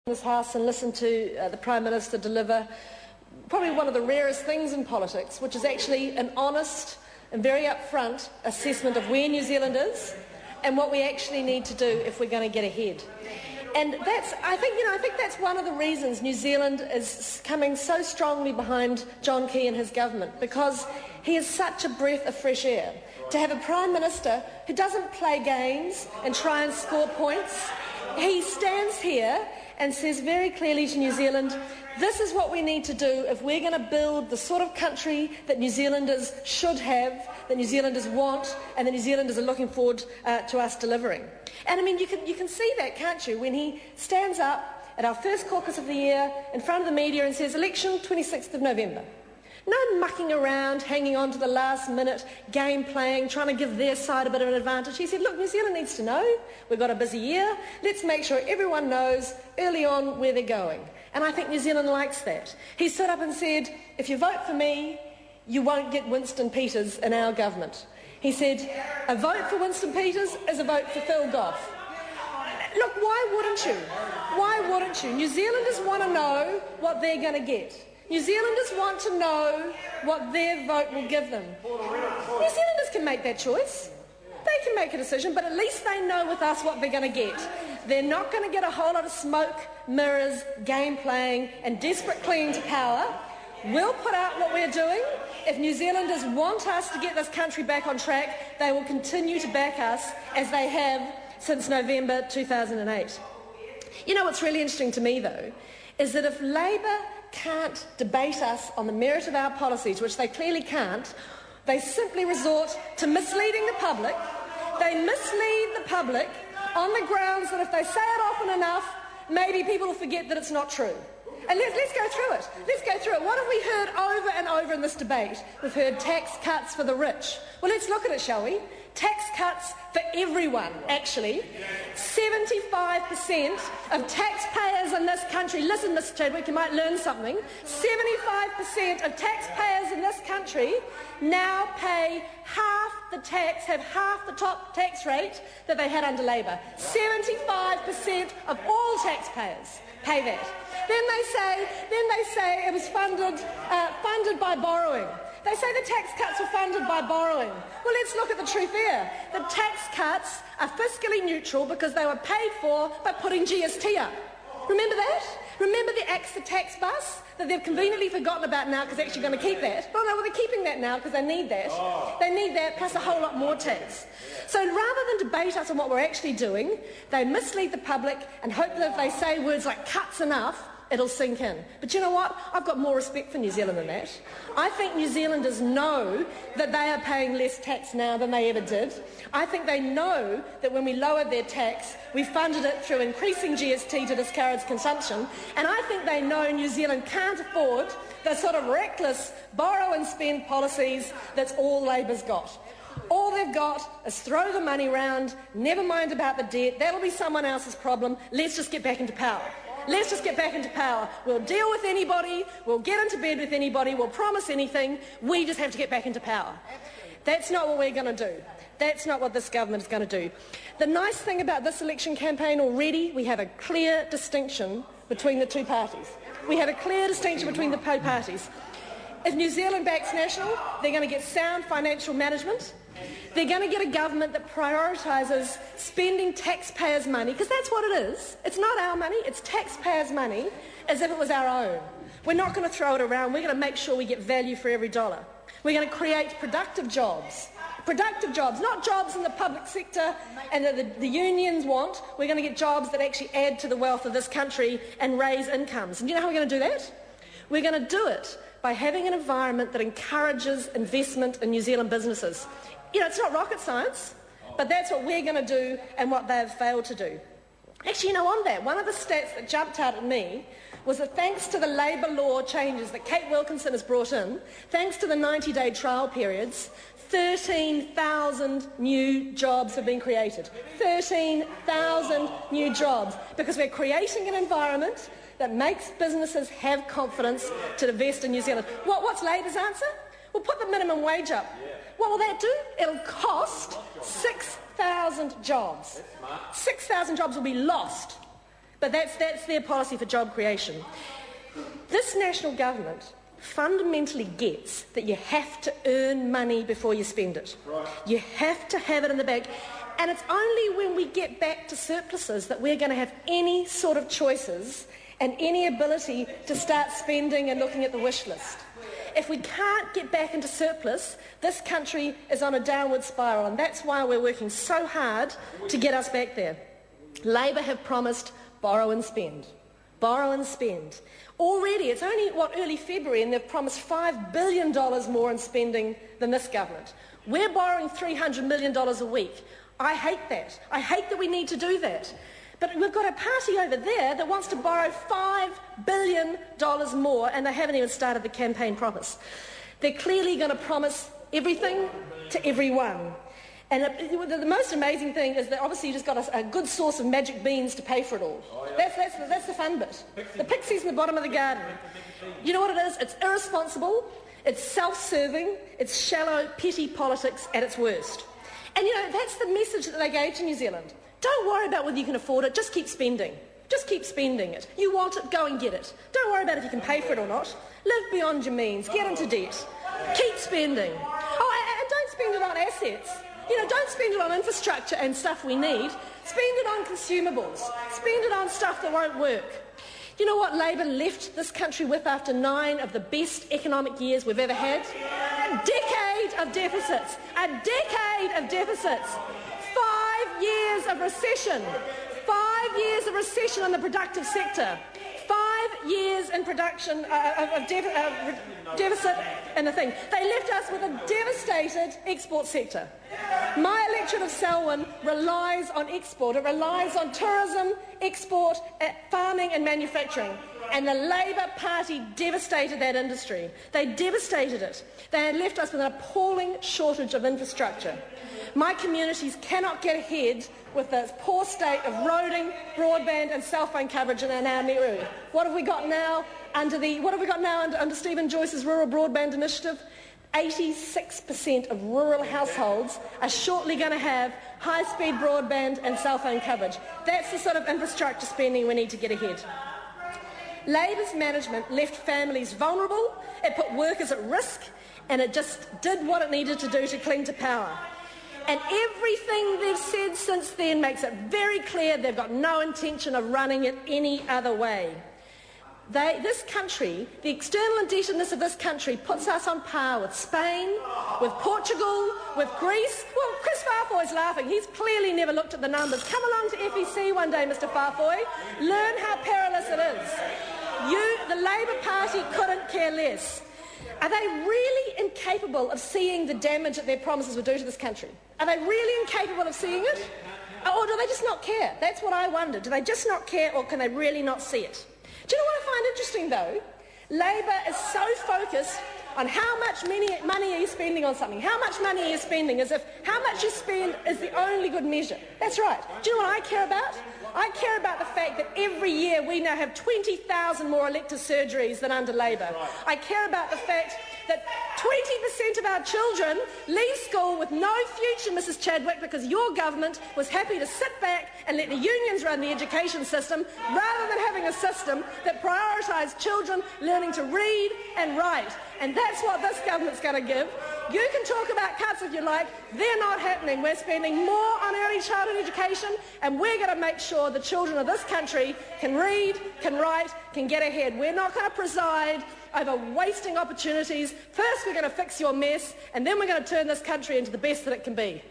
this House and listen to the Prime Minister deliver probably one of the rarest things in politics, which is actually an honest and very upfront assessment of where New Zealand is and what we actually need to do if we're going to get ahead. And I think that's one of the reasons New Zealand is coming so strongly behind John Key and his government, because he is such a breath of fresh air. To have a Prime Minister who doesn't play games and try and score points, he stands here and says very clearly to New Zealand, this is what we need to do if we're going to build the sort of country that New Zealanders should have, that New Zealanders want, and that New Zealanders are looking forward to us delivering. And I mean, you can see that, can't you, when he stands up at our first caucus of the year in front of the media and says, election 26th of November. No mucking around, hanging on to the last minute, game playing, trying to give their side a bit of an advantage. He said, look, New Zealand needs to know. We've got a busy year. Let's make sure everyone knows early on where they're going. And I think New Zealand likes that. He stood up and said, if you vote for me, you won't get Winston Peters in our government. He said, a vote for Winston Peters is a vote for Phil Goff. Look, why wouldn't you? Why wouldn't you? New Zealanders want to know what they're going to get. New Zealanders want to know what their vote will give them. New Zealanders can make that choice. They can make a decision, but at least they know with us what they're going to get. They're not going to get a whole lot of smoke, mirrors, game playing and desperate clinging to power. We'll put out what we're doing. If New Zealanders want us to get this country back on track, they will continue to back us as they have since November 2008. You know what's really interesting to me, though, is that if Labour can't debate us on the merit of our policies, which they clearly can't, they simply resort to misleading the public. They mislead the public on the grounds that if they say it often enough, maybe people will forget that it's not true. And let's go through it. Let's go through it. What have we heard over and over in this debate? We've heard tax cuts for the rich. Well, let's look at it, shall we? Tax cuts for everyone, actually. 75% of taxpayers in this country, listen, Mr Chadwick, you might learn something, 75% of taxpayers in this country now pay half the tax, have half the top tax rate that they had under Labour. 75% of all taxpayers pay that. Then they say it was funded by borrowing. They say the tax cuts were funded by borrowing. Well, let's look at the truth there. The tax cuts are fiscally neutral because they were paid for by putting GST up. Remember that? Remember the AXA tax bus that they've conveniently forgotten about now because they're actually going to keep that? Well, no, they're keeping that now because they need that. They need that plus a whole lot more tax. So rather than debate us on what we're actually doing, they mislead the public and hope that if they say words like cuts enough, it'll sink in. But you know what? I've got more respect for New Zealand than that. I think New Zealanders know that they are paying less tax now than they ever did. I think they know that when we lowered their tax, we funded it through increasing GST to discourage consumption. And I think they know New Zealand can't afford the sort of reckless borrow and spend policies that's all Labour's got. All they've got is throw the money round, never mind about the debt, that'll be someone else's problem, let's just get back into power. Let's just get back into power. We'll deal with anybody, we'll get into bed with anybody, we'll promise anything, we just have to get back into power. That's not what we're going to do. That's not what this government is going to do. The nice thing about this election campaign already, we have a clear distinction between the two parties. We have a clear distinction between the two parties. If New Zealand backs National, they're going to get sound financial management. They're going to get a government that prioritises spending taxpayers' money, because that's what it is. It's not our money, it's taxpayers' money, as if it was our own. We're not going to throw it around. We're going to make sure we get value for every dollar. We're going to create productive jobs. Productive jobs, not jobs in the public sector and that the unions want. We're going to get jobs that actually add to the wealth of this country and raise incomes. And you know how we're going to do that? We're going to do it by having an environment that encourages investment in New Zealand businesses. You know, it's not rocket science, but that's what we're going to do and what they've failed to do. Actually, you know, on that, one of the stats that jumped out at me was that thanks to the labour law changes that Kate Wilkinson has brought in, thanks to the 90-day trial periods, 13,000 new jobs have been created. 13,000 new jobs, because we're creating an environment that makes businesses have confidence to invest in New Zealand. What's Labour's answer? We'll put the minimum wage up. What will that do? It'll cost 6,000 jobs. 6,000 jobs will be lost But that's their policy for job creation. This national government fundamentally gets that you have to earn money before you spend it. Right. You have to have it in the bank. And it's only when we get back to surpluses that we're going to have any sort of choices and any ability to start spending and looking at the wish list. If we can't get back into surplus, this country is on a downward spiral, and that's why we're working so hard to get us back there. Labor have promised borrow and spend. Borrow and spend. Already, it's only, early February, and they've promised $5 billion more in spending than this government. We're borrowing $300 million a week. I hate that. I hate that we need to do that. But we've got a party over there that wants to borrow $5 billion more, and they haven't even started the campaign promise. They're clearly going to promise everything to everyone. And the most amazing thing is that obviously you just got a good source of magic beans to pay for it all. Oh, yeah. That's the fun bit. The pixies in the bottom of the garden. You know what it is? It's irresponsible, it's self-serving, it's shallow, petty politics at its worst. And you know, that's the message that they gave to New Zealand. Don't worry about whether you can afford it, just keep spending. Just keep spending it. You want it, go and get it. Don't worry about if you can pay for it or not. Live beyond your means, get into debt. Keep spending. Oh, and don't spend it on assets. You know, don't spend it on infrastructure and stuff we need. Spend it on consumables. Spend it on stuff that won't work. You know what Labor left this country with after 9 of the best economic years we've ever had? A decade of deficits. A decade of deficits. 5 years of recession. 5 years of recession in the productive sector. 5 years in production of deficit in the thing. They left us with a devastated export sector. My electorate of Selwyn relies on export. It relies on tourism, export, farming and manufacturing. And the Labor Party devastated that industry. They devastated it. They had left us with an appalling shortage of infrastructure. My communities cannot get ahead with the poor state of roading, broadband and cell phone coverage in our area. What have we got now under Stephen Joyce's Rural Broadband Initiative? 86% of rural households are shortly going to have high-speed broadband and cell phone coverage. That's the sort of infrastructure spending we need to get ahead. Labor's management left families vulnerable, it put workers at risk, and it just did what it needed to do to cling to power. And everything they've said since then makes it very clear they've got no intention of running it any other way. This country, the external indebtedness of this country puts us on par with Spain, with Portugal, with Greece. Well, Chris Farfoy's laughing. He's clearly never looked at the numbers. Come along to FEC one day, Mr Farfoy. Learn how perilous it is. The Labor Party couldn't care less. Are they really incapable of seeing the damage that their promises would do to this country? Are they really incapable of seeing it? Or do they just not care? That's what I wonder. Do they just not care, or can they really not see it? Do you know what I find interesting, though? Labor is so focused on how much money are you spending on something, how much money are you spending, as if how much you spend is the only good measure. That's right. Do you know what I care about? I care about the fact that every year we now have 20,000 more elective surgeries than under Labor. I care about the fact that 20% of our children leave school with no future, Mrs Chadwick, because your government was happy to sit back and let the unions run the education system rather than having a system that prioritised children learning to read and write. And that's what this government's going to give. You can talk about cuts if you like. They're not happening. We're spending more on early childhood education, and we're going to make sure the children of this country can read, can write, can get ahead. We're not going to preside over wasting opportunities. First, we're going to fix your mess, and then we're going to turn this country into the best that it can be.